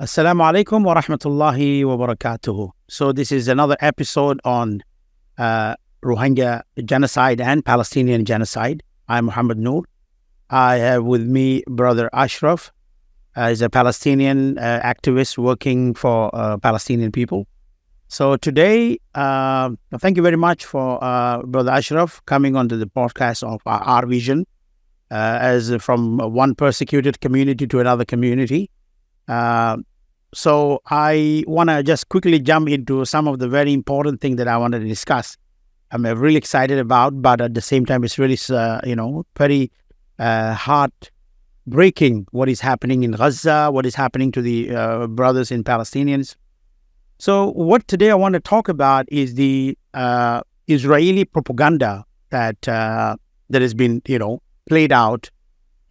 Assalamu alaikum wa rahmatullahi wa barakatuhu. So this is another episode on Rohingya genocide and Palestinian genocide. I'm Muhammad Noor. I have with me brother Ashraf. He's a Palestinian activist working for Palestinian people. So today, thank you very much for brother Ashraf coming onto the podcast of our vision as from one persecuted community to another community. So I want to just quickly jump into some of the very important things that I wanted to discuss. I'm really excited about, but at the same time, it's really, very heart-breaking what is happening in Gaza, what is happening to the brothers in Palestinians. So what today I want to talk about is the Israeli propaganda that has been, played out.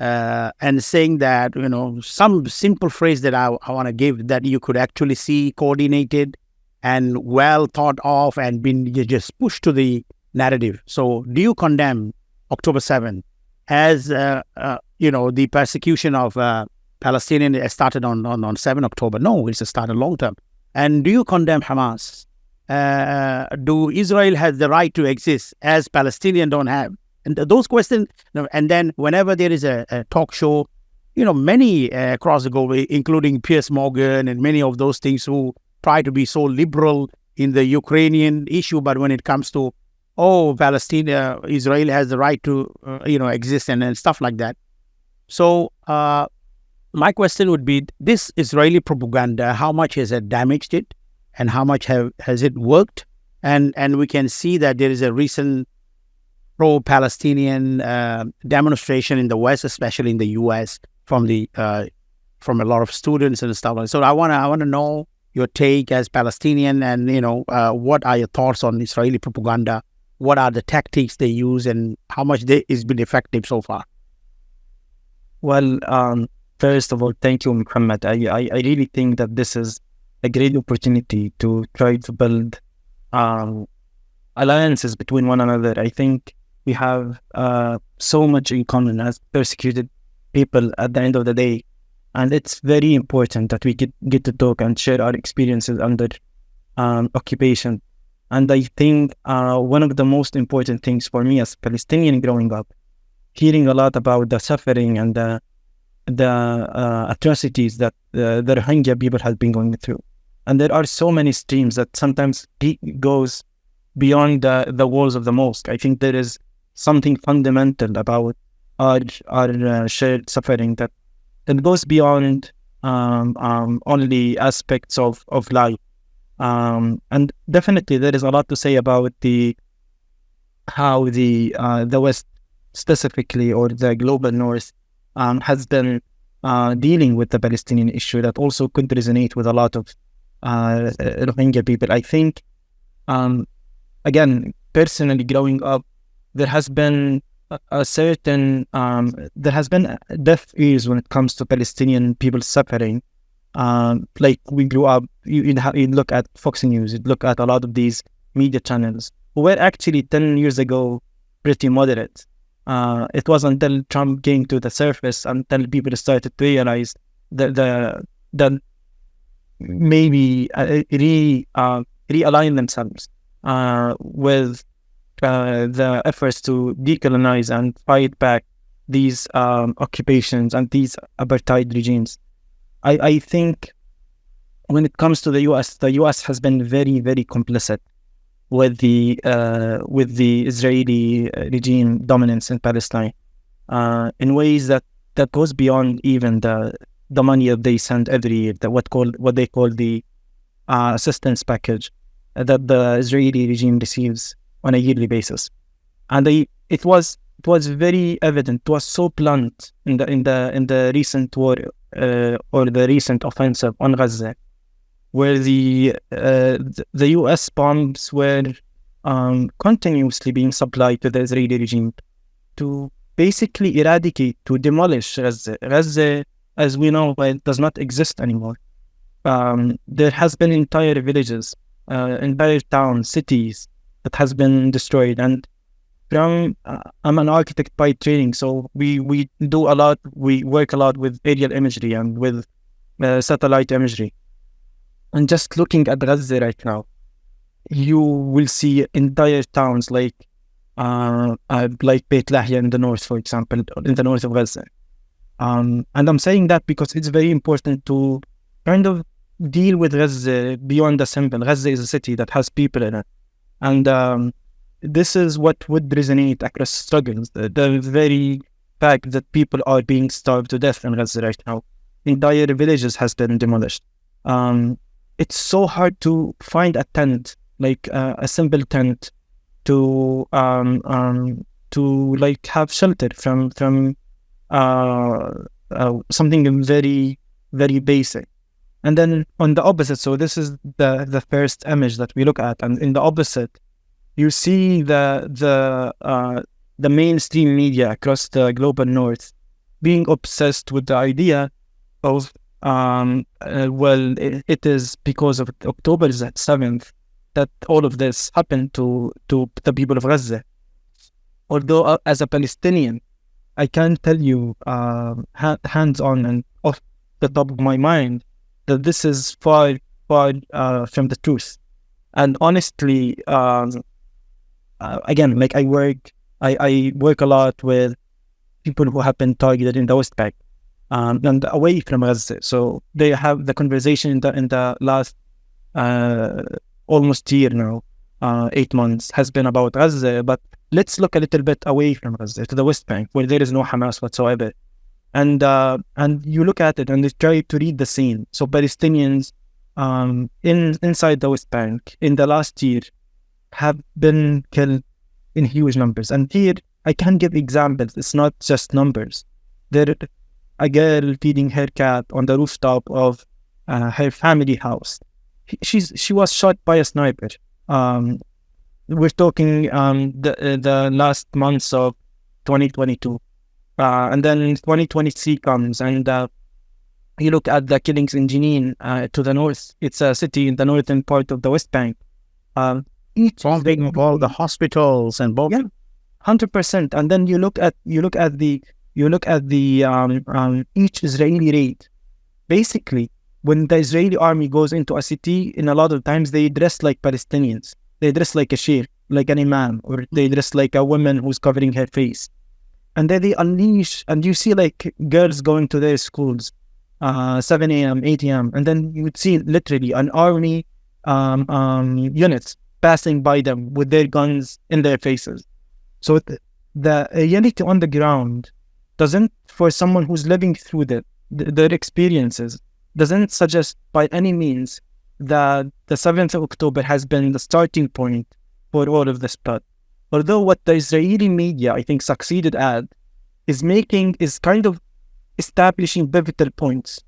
And saying that, some simple phrase that I want to give that you could actually see coordinated and well thought of and been just pushed to the narrative. So do you condemn October 7th as, the persecution of Palestinians started on 7 October? No, it's started long term. And do you condemn Hamas? Do Israel have the right to exist as Palestinians don't have? And those questions, and then whenever there is a talk show, many across the globe, including Piers Morgan and many of those things who try to be so liberal in the Ukrainian issue, but when it comes to, Palestine, Israel has the right to, exist and stuff like that. So my question would be, this Israeli propaganda, how much has it damaged it and how much has it worked? And we can see that there is a recent pro-Palestinian demonstration in the West, especially in the U.S., from a lot of students and stuff like that. So I want to know your take as Palestinian, and what are your thoughts on Israeli propaganda? What are the tactics they use, and how much it's been effective so far? Well, first of all, thank you, Muhammad. I really think that this is a great opportunity to try to build alliances between one another. I think we have so much in common as persecuted people at the end of the day. And it's very important that we get to talk and share our experiences under occupation. And I think one of the most important things for me as a Palestinian growing up, hearing a lot about the suffering and the atrocities that the Rohingya people have been going through. And there are so many streams that sometimes goes beyond the walls of the mosque. I think there is something fundamental about our shared suffering that goes beyond only aspects of life. And definitely there is a lot to say about how the West specifically, or the global North, has been dealing with the Palestinian issue that also could resonate with a lot of Rohingya people. I think, again, personally growing up, there has been there has been deaf ears when it comes to Palestinian people suffering. Like we grew up, you look at Fox News, you look at a lot of these media channels who were actually 10 years ago pretty moderate. It was until Trump came to the surface, until people started to realize that maybe realign themselves with the efforts to decolonize and fight back these occupations and these apartheid regimes. I think when it comes to the US has been very, very complicit with the Israeli regime dominance in Palestine in ways that goes beyond even the money that they send every year, what they call the assistance package that the Israeli regime receives on a yearly basis. And it was very evident, it was so blunt in the recent war or the recent offensive on Gaza, where the US bombs were continuously being supplied to the Israeli regime to basically eradicate, to demolish Gaza. Gaza, as we know, it does not exist anymore. There has been entire villages, entire towns, cities that has been destroyed. And I'm an architect by training, so we do a lot. We work a lot with aerial imagery and with satellite imagery. And just looking at Gaza right now, you will see entire towns like Beit Lahia in the north, for example, in the north of Gaza. And I'm saying that because it's very important to kind of deal with Gaza beyond the symbol. Gaza is a city that has people in it. And this is what would resonate across struggles. The very fact that people are being starved to death in Gaza right now. Entire villages has been demolished. It's so hard to find a tent, like a simple tent, to like have shelter from something very, very basic. And then on the opposite, so this is the first image that we look at, and in the opposite, you see the mainstream media across the global north being obsessed with the idea of it is because of October 7th that all of this happened to the people of Gaza. Although as a Palestinian, I can tell you hands-on and off the top of my mind that this is far from the truth. And honestly, again, like I work a lot with people who have been targeted in the West Bank and away from Gaza. So they have the conversation in the last almost year now, 8 months, has been about Gaza. But let's look a little bit away from Gaza to the West Bank, where there is no Hamas whatsoever. And you look at it and you try to read the scene. So Palestinians inside the West Bank in the last year have been killed in huge numbers. And here I can give examples. It's not just numbers. There, a girl feeding her cat on the rooftop of her family house. She was shot by a sniper. We're talking the last months of 2022. And then 2023 comes, and you look at the killings in Jenin to the north. It's a city in the northern part of the West Bank. Bombing of all the hospitals and bombing. Yeah, 100%. And then you look at the each Israeli raid. Basically, when the Israeli army goes into a city, in a lot of times they dress like Palestinians. They dress like a sheikh, like an imam, or they dress like a woman who's covering her face. And then they unleash, and you see like girls going to their schools, 7 a.m., 8 a.m. And then you would see literally an army units passing by them with their guns in their faces. So the reality on the ground doesn't, for someone who's living through their experiences, doesn't suggest by any means that the 7th of October has been the starting point for all of this blood. Although what the Israeli media, I think, succeeded at is kind of establishing pivotal points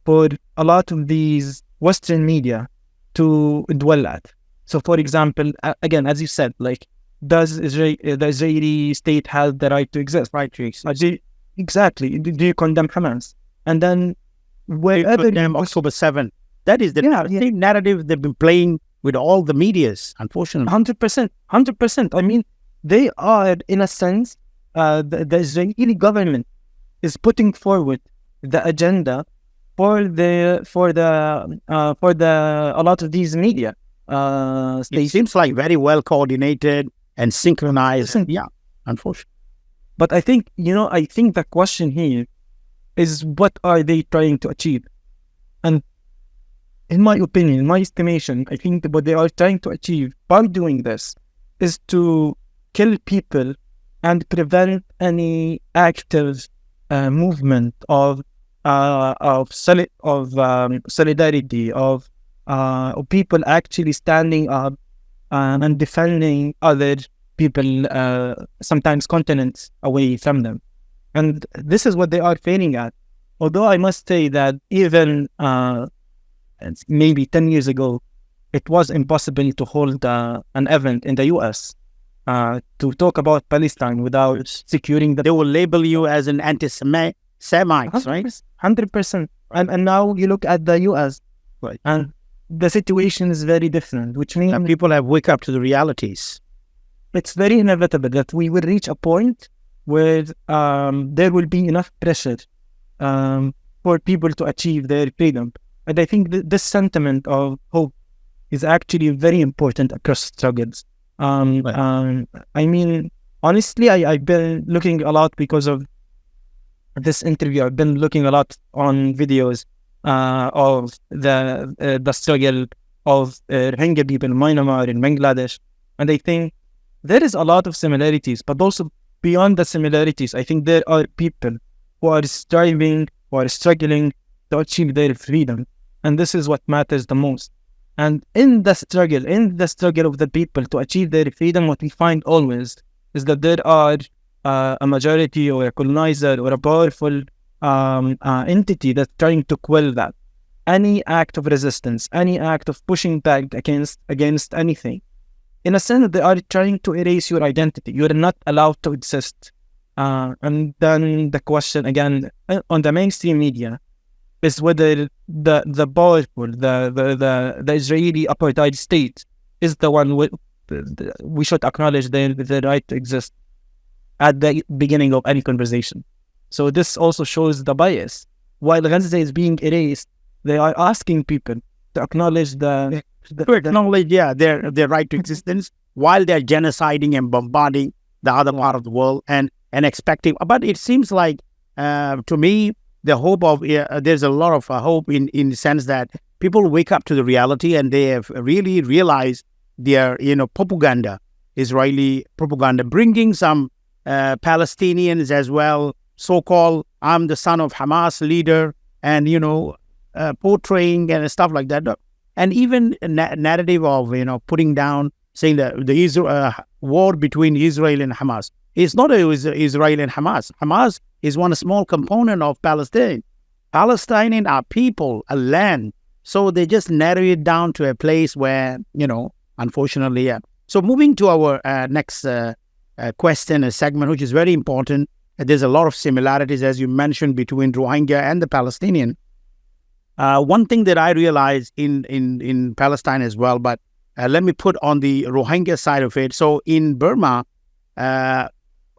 for a lot of these Western media to dwell at. So, for example, again, as you said, like, does the Israeli state have the right to exist? Right to exist. Exactly. Do you condemn Hamas? And then wherever October 7th. That is the same narrative they've been playing with all the medias, unfortunately. 100%. I mean, they are, in a sense, the Israeli government is putting forward the agenda for a lot of these media. It seems like very well coordinated and synchronized. Yeah, unfortunately. But I think the question here is, what are they trying to achieve? And in my opinion, in my estimation, I think that what they are trying to achieve by doing this is to kill people and prevent any active movement of solidarity, of people actually standing up and defending other people, sometimes continents away from them. And this is what they are failing at. Although I must say that even maybe 10 years ago, it was impossible to hold an event in the US to talk about Palestine without securing They will label you as an anti-Semite, right? 100%. And now you look at the US, right, and the situation is very different, which means and people have wake up to the realities. It's very inevitable that we will reach a point where there will be enough pressure for people to achieve their freedom. And I think this sentiment of hope is actually very important across struggles. I mean, honestly, I've been looking a lot because of this interview. I've been looking a lot on videos of the struggle of Rohingya people in Myanmar, in Bangladesh. And I think there is a lot of similarities, but also beyond the similarities, I think there are people who are striving, who are struggling to achieve their freedom. And this is what matters the most. And in the struggle of the people to achieve their freedom, what we find always is that there are a majority or a colonizer or a powerful entity that's trying to quell that. Any act of resistance, any act of pushing back against anything, in a sense, they are trying to erase your identity. You are not allowed to exist. And then the question again on the mainstream media is whether the powerful, the Israeli apartheid state is the one we should acknowledge the right to exist at the beginning of any conversation. So this also shows the bias. While Gaza is being erased, they are asking people to acknowledge their right to existence while they're genociding and bombarding the other part of the world and expecting. But it seems like to me, the hope of there's a lot of hope in the sense that people wake up to the reality and they have really realized their propaganda, Israeli propaganda, bringing some Palestinians as well, so-called I'm the son of Hamas leader, and portraying and stuff like that, and even a narrative of putting down, saying that the war between Israel and Hamas. It's not Israel and Hamas. Hamas is one small component of Palestine. Palestinians are people, a land. So they just narrow it down to a place where, unfortunately, yeah. So moving to our next question, a segment which is very important. There's a lot of similarities, as you mentioned, between Rohingya and the Palestinian. One thing that I realized in Palestine as well, but let me put on the Rohingya side of it. So in Burma,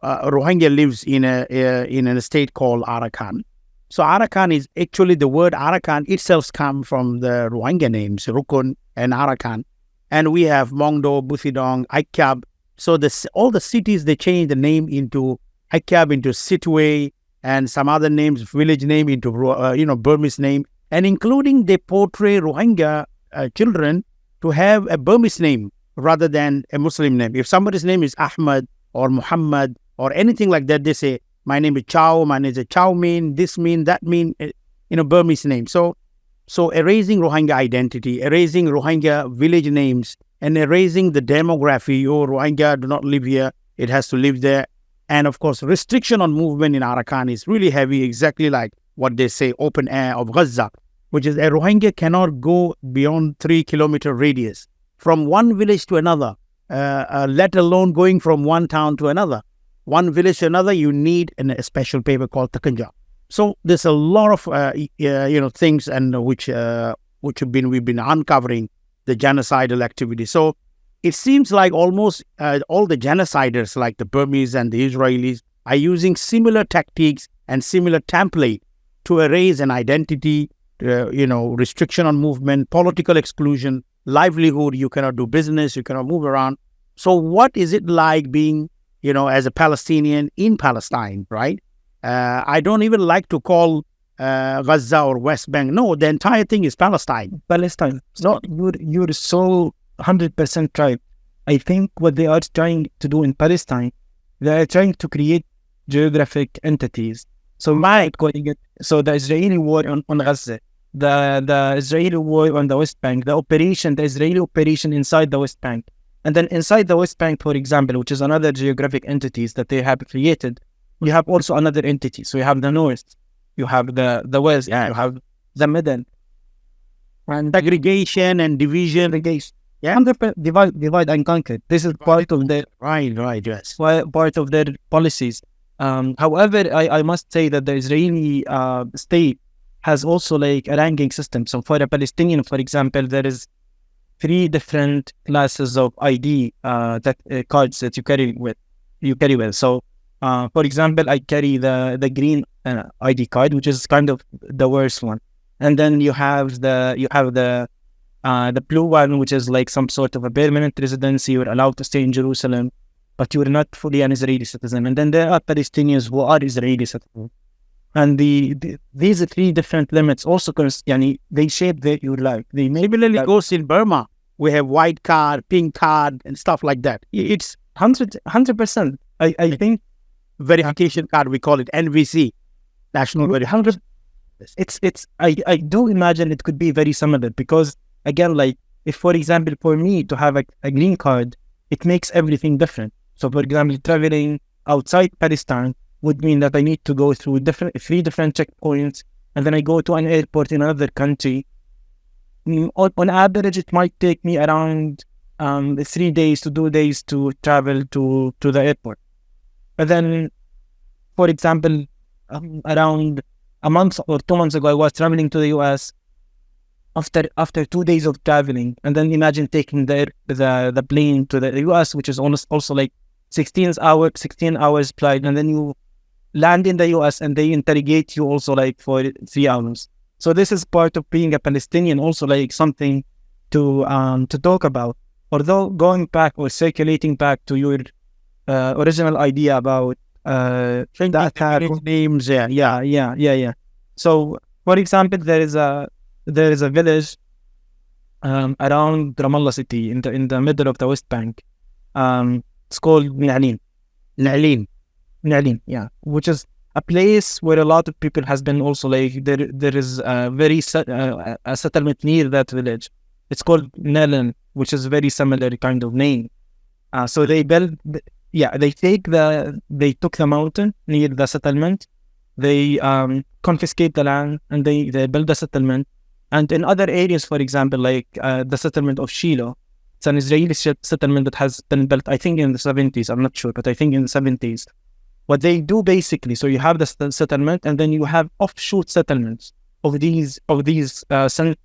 Rohingya lives in a state called Arakan. So Arakan is actually, the word Arakan itself comes from the Rohingya names, Rukun and Arakan. And we have Mongdo, Butidong, Aikyab. So all the cities, they changed the name into Aikyab, into Sitwe, and some other names, village name into, Burmese name. And including they portray Rohingya children to have a Burmese name rather than a Muslim name. If somebody's name is Ahmad or Muhammad or anything like that, they say, my name is Chow, my name is Chow Min, this mean, that mean, Burmese name. So erasing Rohingya identity, erasing Rohingya village names, and erasing the demography. Rohingya do not live here, it has to live there. And of course, restriction on movement in Arakan is really heavy, exactly like what they say, open air of Gaza, which is a Rohingya cannot go beyond 3-kilometer radius from one village to another, let alone going from one town to another. One village to another, you need a special paper called Takanja. So there's a lot of things and which we've been uncovering the genocidal activity. So it seems like almost all the genociders, like the Burmese and the Israelis, are using similar tactics and similar template to erase an identity, restriction on movement, political exclusion, livelihood. You cannot do business, you cannot move around. So what is it like being, as a Palestinian in Palestine, right? I don't even like to call Gaza or West Bank. No, the entire thing is Palestine. Palestine. No, you're so 100% right. I think what they are trying to do in Palestine, they are trying to create geographic entities. So the Israeli war on Gaza, the Israeli war on the West Bank, the Israeli operation inside the West Bank. And then inside the West Bank, for example, which is another geographic entities that they have created, you have also another entity. So you have the North, you have the West, you have the Middle. And segregation and division. Yeah, divide and conquer. This is part of their yes, part of their policies. However, I must say that the Israeli state has also like a ranking system. So for a Palestinian, for example, there is 3 different classes of ID cards that you carry with. So, for example, I carry the green ID card, which is kind of the worst one. And then you have the blue one, which is like some sort of a permanent residency. You're allowed to stay in Jerusalem, but you're not fully an Israeli citizen. And then there are Palestinians who are Israeli citizens. And these 3 different limits also, they shape your life. They similarly goes in Burma. We have white card, pink card, and stuff like that. It's 100%. I think verification card, we call it NVC, national verification. I do imagine it could be very similar, because again, like, if for example for me to have a green card, it makes everything different. So for example, traveling outside Palestine would mean that I need to go through 3 different checkpoints, and then I go to an airport in another country. On average, it might take me around 3 days to 2 days to travel to the airport. And then, for example, around a month or 2 months ago, I was traveling to the US. After 2 days of traveling, and then imagine taking the plane to the US, which is almost also like 16 hours flight, and then you land in the US and they interrogate you also like for 3 hours. So this is part of being a Palestinian, also like something to talk about. Although going back or circulating back to your original idea about the attack names, yeah. So for example, there is a village around Ramallah city in the middle of the West Bank. It's called 𝐴ْنَعْلِيn, yeah, which is a place where a lot of people has been also like there is a settlement near that village. It's called Nalan, which is very similar kind of name. So they took the mountain near the settlement. They confiscate the land and they build a settlement. And in other areas, for example, like the settlement of Shiloh, it's an Israeli settlement that has been built, I think, in the 70s. I'm not sure, but I think in the 70s. What they do basically, so you have the settlement, and then you have offshoot settlements of these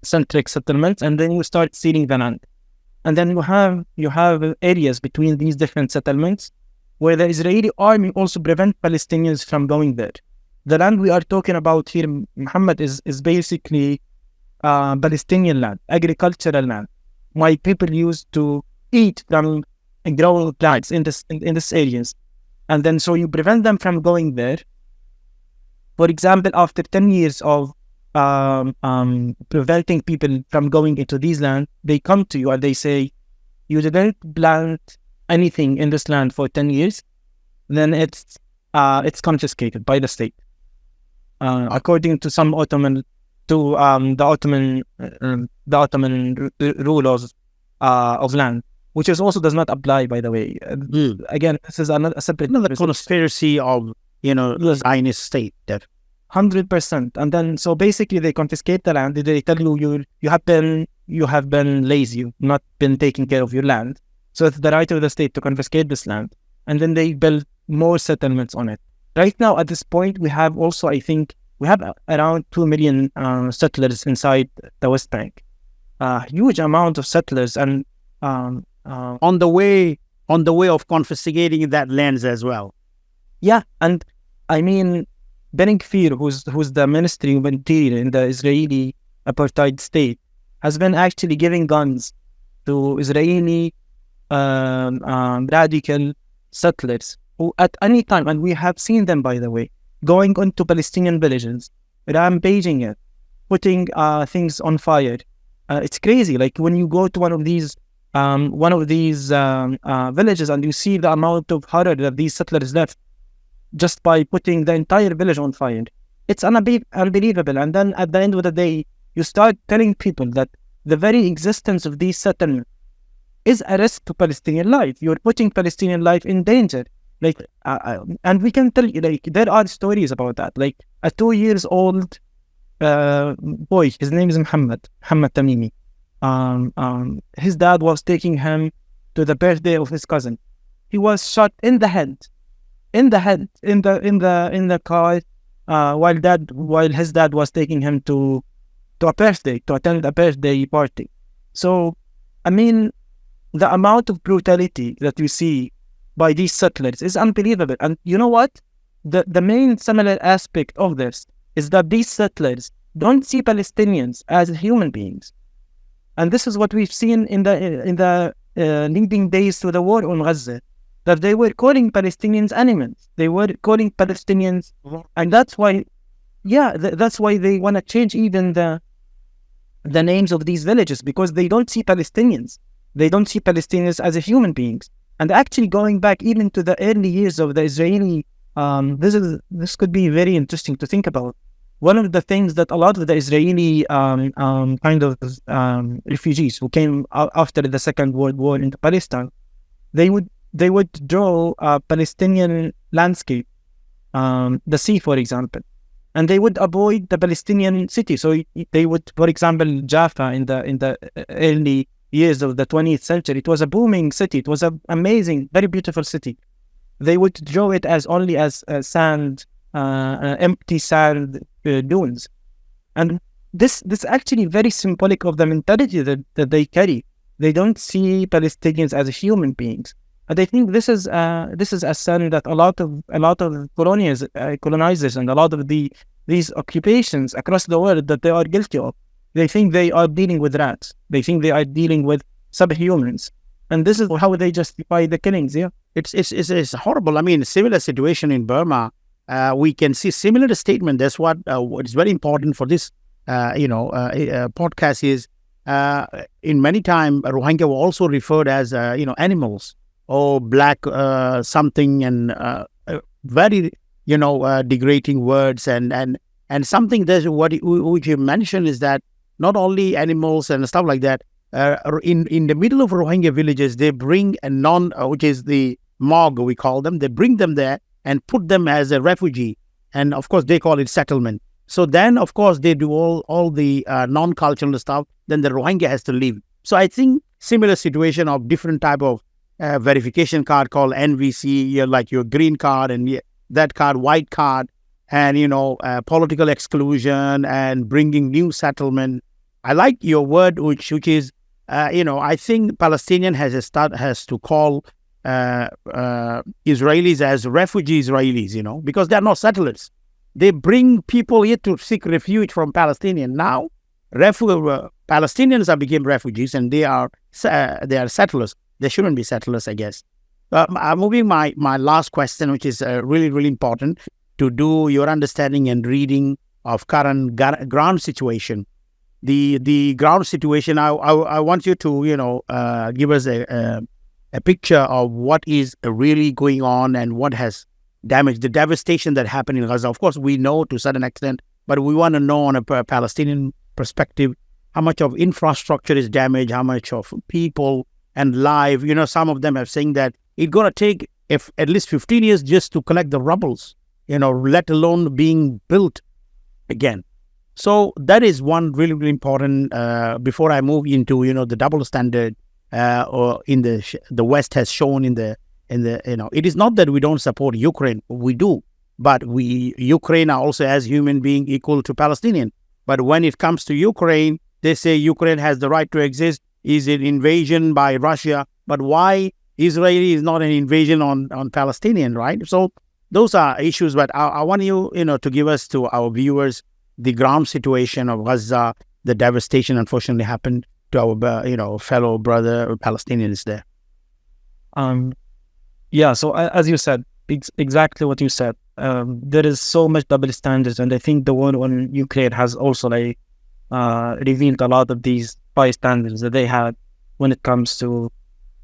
centric settlements, and then you start sealing the land. And then you have areas between these different settlements where the Israeli army also prevent Palestinians from going there. The land we are talking about here, Muhammad, is basically Palestinian land, agricultural land. My people used to eat from growing plants in this areas. And then so you prevent them from going there. For example, after 10 years of preventing people from going into these land, they come to you and they say, you didn't plant anything in this land for 10 years, then it's confiscated by the state. According to some Ottoman rulers of land, which also does not apply, by the way. Again, this is another conspiracy of Zionist state. 100%. And then so basically they confiscate the land. They tell you have been lazy, not been taking care of your land. So it's the right of the state to confiscate this land, and then they build more settlements on it. Right now, at this point, we have also, I think, we have around 2 million settlers inside the West Bank. Huge amount of settlers, and on the way of confiscating that lands as well. Yeah, and I mean, Ben-Gvir, who's the Ministry of Interior in the Israeli apartheid state, has been actually giving guns to Israeli radical settlers who at any time, and we have seen them, by the way, going onto Palestinian villages, rampaging it, putting things on fire. It's crazy. Like when you go to one of these villages and you see the amount of horror that these settlers left just by putting the entire village on fire, it's unbelievable. And then at the end of the day, you start telling people that the very existence of these settlements is a risk to Palestinian life. You're putting Palestinian life in danger. Like, and we can tell you, like, there are stories about that. Like a 2-year-old boy, his name is Muhammad Tamimi. His dad was taking him to the birthday of his cousin. He was shot in the head, in the car, while his dad was taking him to attend a birthday party. So, I mean, the amount of brutality that you see by these settlers is unbelievable. And you know what? the main similar aspect of this is that these settlers don't see Palestinians as human beings. And this is what we've seen in the leading days to the war on Gaza, that they were calling Palestinians animals. They were calling Palestinians, and that's why, that's why they want to change even the names of these villages, because they don't see Palestinians. They don't see Palestinians as human beings. And actually, going back even to the early years of the Israeli, this could be very interesting to think about. One of the things that a lot of the Israeli refugees who came after the Second World War into Palestine, they would draw a Palestinian landscape, the sea, for example, and they would avoid the Palestinian city. So they would, for example, Jaffa in the early years of the 20th century, it was a booming city. It was an amazing, very beautiful city. They would draw it as only as sand, empty sand dunes. And this actually very symbolic of the mentality that they carry. They don't see Palestinians as human beings. And I think this is a sin that a lot of colonizers and a lot of these occupations across the world that they are guilty of. They think they are dealing with rats. They think they are dealing with subhumans, and this is how they justify the killings. Yeah, it's horrible. I mean, similar situation in Burma. We can see similar statement. That's what is very important for this podcast is in many times Rohingya were also referred as animals or black something, and very degrading words, and something that which you mentioned is that not only animals and stuff like that. In the middle of Rohingya villages, they bring which is the Mog, we call them. They bring them there and put them as a refugee, and of course they call it settlement. So then, of course, they do all the non-cultural stuff. Then the Rohingya has to leave. So I think similar situation of different type of verification card called NVC, like your green card and that card, white card, and political exclusion and bringing new settlement. I like your word, which is, I think Palestinian has to call Israelis as refugee Israelis, because they are not settlers. They bring people here to seek refuge from Palestinian. Now, Palestinians have become refugees, and they are settlers. They shouldn't be settlers, I guess. I'm moving my last question, which is really, really important to do your understanding and reading of current ground situation. The ground situation, I want you to, give us a picture of what is really going on and what has damaged, the devastation that happened in Gaza. Of course, we know to a certain extent, but we want to know on a Palestinian perspective, how much of infrastructure is damaged, how much of people and life. Some of them are saying that it's going to take at least 15 years just to collect the rubbles, let alone being built again. So that is one really, really important, before I move into, the double standard or in the West has shown in the it is not that we don't support Ukraine, we do, but Ukraine are also as human being equal to Palestinian. But when it comes to Ukraine, they say Ukraine has the right to exist. Is it invasion by Russia? But why Israeli is not an invasion on Palestinian, right? So those are issues. But I want you, to give us, to our viewers, the ground situation of Gaza, the devastation unfortunately happened to our, fellow brother Palestinians there. So as you said, exactly what you said. There is so much double standards, and I think the war on Ukraine has also revealed a lot of these bystanders that they had when it comes to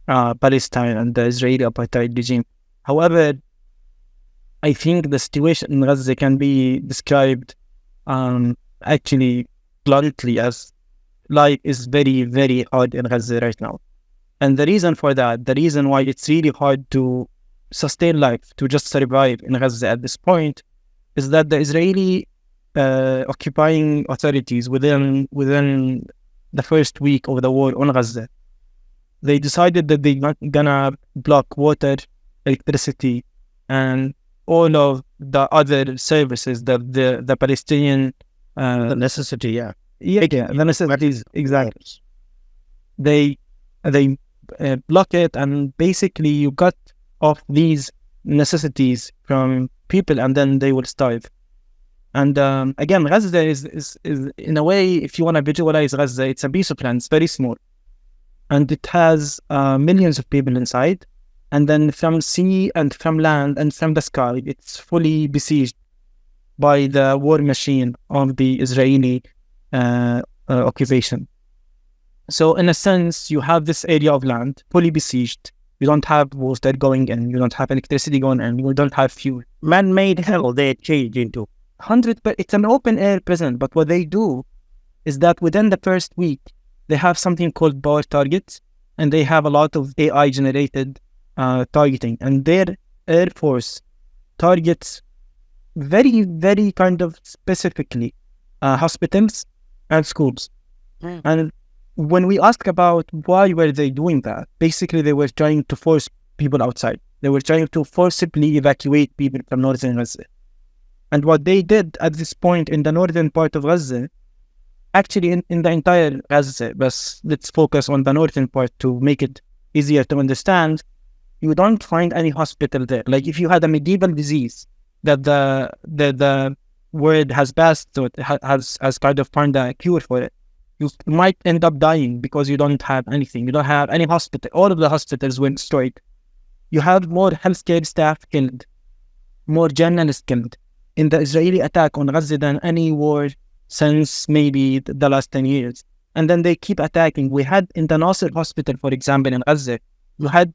Palestine and the Israeli apartheid regime. However, I think the situation in Gaza can be described actually bluntly as life is very, very hard in Gaza right now. And the reason for that, the reason why it's really hard to sustain life, to just survive in Gaza at this point, is that the Israeli occupying authorities within the first week of the war on Gaza, they decided that they're not gonna block water, electricity, and all of the other services that the Palestinian the necessity, the necessities, exactly. They block it, and basically you cut off these necessities from people, and then they will starve. And again, Gaza is in a way, if you want to visualize Gaza, it's a piece of land. It's very small, and it has millions of people inside. And then from sea and from land and from the sky, it's fully besieged by the war machine of the Israeli occupation. So in a sense, you have this area of land fully besieged. You don't have water going in. You don't have electricity going in. You don't have fuel. Man-made hell they change into. It's an open air prison. But what they do is that within the first week, they have something called power targets, and they have a lot of AI generated targeting. And their air force targets very, very kind of specifically hospitals and schools. And when we ask about why were they doing that, basically they were trying to force people outside. They were trying to forcibly evacuate people from northern Gaza. And what they did at this point in the northern part of Gaza, actually in the entire Gaza, but let's focus on the northern part to make it easier to understand, you don't find any hospital there. Like if you had a medieval disease that the world has passed, so it has kind of found a cure for it, you might end up dying because you don't have anything. You don't have any hospital. All of the hospitals were destroyed. You have more healthcare staff killed, more journalists killed in the Israeli attack on Gaza than any war since maybe the last 10 years. And then they keep attacking. We had in the Nasser hospital, for example, in Gaza, you had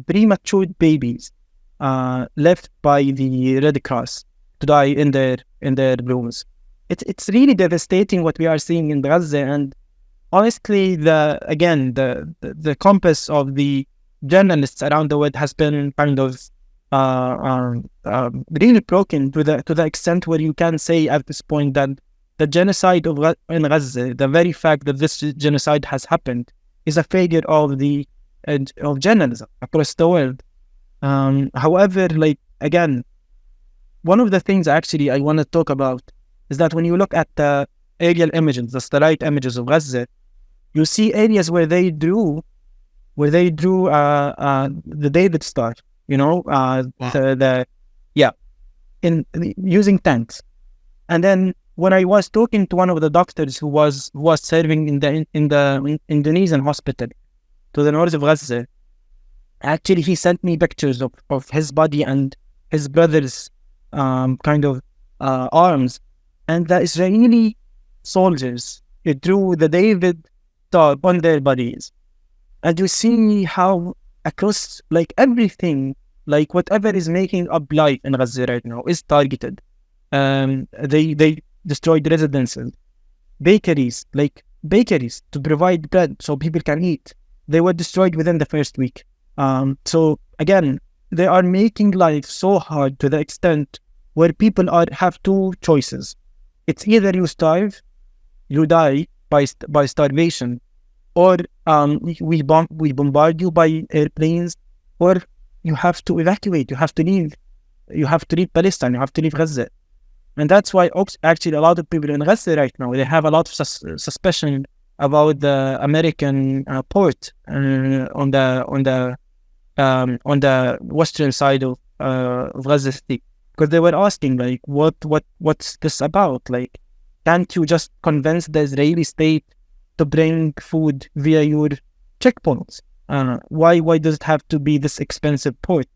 premature babies left by the Red Cross to die in their rooms. It's really devastating what we are seeing in Gaza, and honestly, the compass of the journalists around the world has been kind of really broken to the extent where you can say at this point that the genocide in Gaza, the very fact that this genocide has happened, is a failure of journalism across the world. However, again, one of the things actually I want to talk about is that when you look at the aerial images, the satellite images of Gaza, you see areas where they drew the David Star, using tanks. And then when I was talking to one of the doctors who was serving in the Indonesian hospital to the north of Gaza, actually he sent me pictures of his body and his brother's arms, and the Israeli soldiers drew the David Star on their bodies. And you see how across everything, whatever is making up life in Gaza right now is targeted. They destroyed residences, bakeries to provide bread so people can eat. They were destroyed within the first week. So again, they are making life so hard to the extent where people have two choices. It's either you starve, you die by starvation, or we bombard you by airplanes, or you have to evacuate. You have to leave. You have to leave Palestine. You have to leave Gaza. And that's why actually a lot of people in Gaza right now, they have a lot of suspicion about the American port on the western side of Gaza City, because they were asking what's this about? Can't you just convince the Israeli state to bring food via your checkpoints? Why does it have to be this expensive port?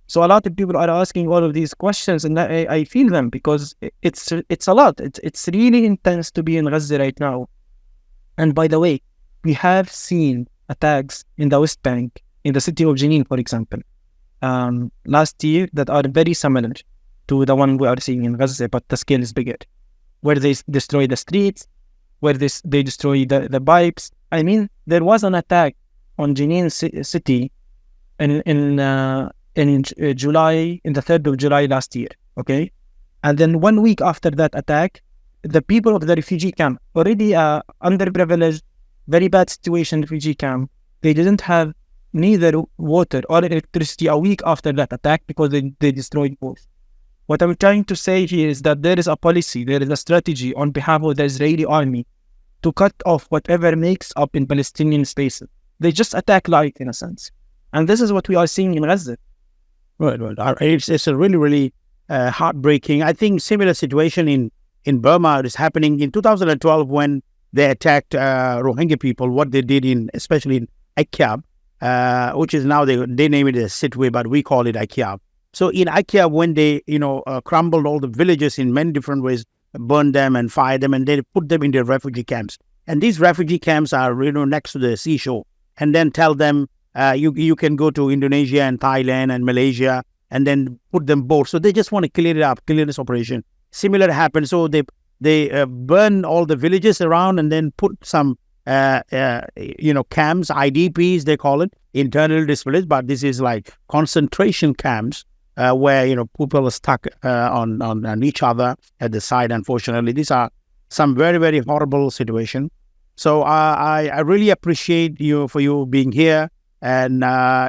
So a lot of people are asking all of these questions, and I feel them, because it's a lot. It's really intense to be in Gaza right now. And by the way, we have seen attacks in the West Bank, in the city of Jenin, for example, last year, that are very similar to the one we are seeing in Gaza, but the scale is bigger, where they destroy the streets, where they destroy the pipes. I mean, there was an attack on Jenin city in July, in the 3rd of July last year, okay? And then 1 week after that attack, the people of the refugee camp, already underprivileged, very bad situation refugee camp, they didn't have neither water or electricity a week after that attack because they destroyed both. What I'm trying to say here is that there is a policy, there is a strategy on behalf of the Israeli army to cut off whatever makes up in Palestinian spaces. They just attack light, in a sense. And this is what we are seeing in Gaza. Right. It's a really, really heartbreaking. I think similar situation in Burma is happening in 2012 when they attacked Rohingya people. What they did especially in 𝴌𝴇𝐴𝐴𝐴, which is now they name it as Sitwe, but we call it 𝴌𝴇𝐴𝐴. So in 𝴌𝴇𝐴𝐴, when they crumbled all the villages in many different ways, burned them and fired them, and they put them into refugee camps. And these refugee camps are next to the seashore. And then tell them you can go to Indonesia and Thailand and Malaysia, and then put them both. So they just want to clear it up, clear this operation. Similar happened. So they burn all the villages around and then put some camps, IDPs they call it, internally displaced, but this is like concentration camps where people are stuck on each other at the side. Unfortunately, these are some very, very horrible situation. So I really appreciate you being here, and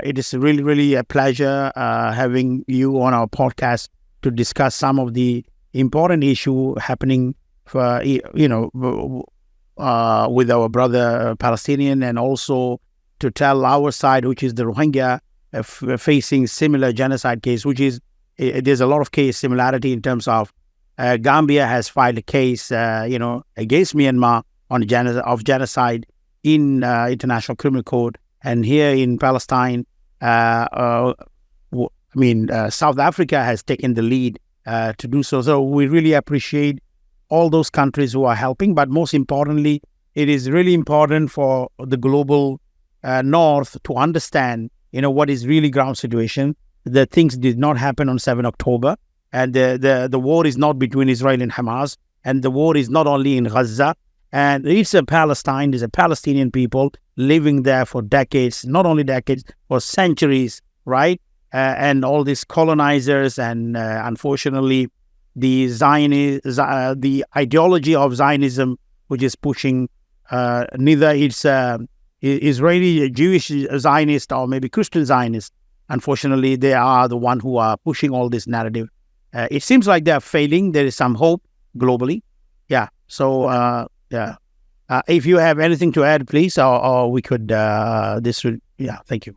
it is really, really a pleasure having you on our podcast to discuss some of the important issue happening for with our brother Palestinian, and also to tell our side, which is the Rohingya facing similar genocide case, which is there's a lot of case similarity in terms of Gambia has filed a case against Myanmar on genocide in International Criminal Court, and here in Palestine, South Africa has taken the lead to do so. So we really appreciate all those countries who are helping, but most importantly, it is really important for the global North to understand, what is really ground situation. The things did not happen on 7 October, and the war is not between Israel and Hamas, and the war is not only in Gaza, and it's a Palestine, there's a Palestinian people living there for decades, not only decades, for centuries, right? And all these colonizers, and unfortunately, the ideology of Zionism, which is pushing neither it's Israeli Jewish Zionist or maybe Christian Zionist. Unfortunately, they are the one who are pushing all this narrative. It seems like they are failing. There is some hope globally. Yeah. So if you have anything to add, please, or we could thank you.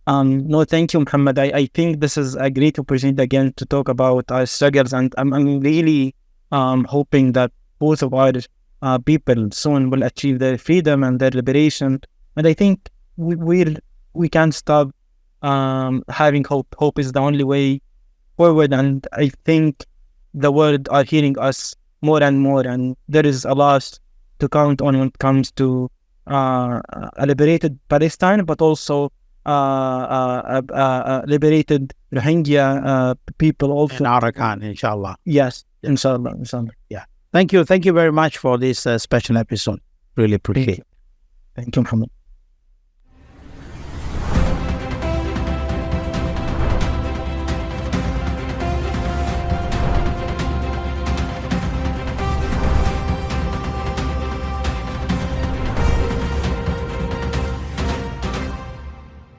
No, thank you, Muhammad. I think this is a great opportunity again to talk about our struggles, and I'm really hoping that both of our people soon will achieve their freedom and their liberation. And I think we can't stop having hope. Hope is the only way forward, and I think the world are hearing us more and more, and there is a lot to count on when it comes to a liberated Palestine, but also liberated Rohingya people also. In Arakan, inshallah. Yes, inshallah. Yeah. Thank you very much for this special episode. Really appreciate it. Thank you, Muhammad.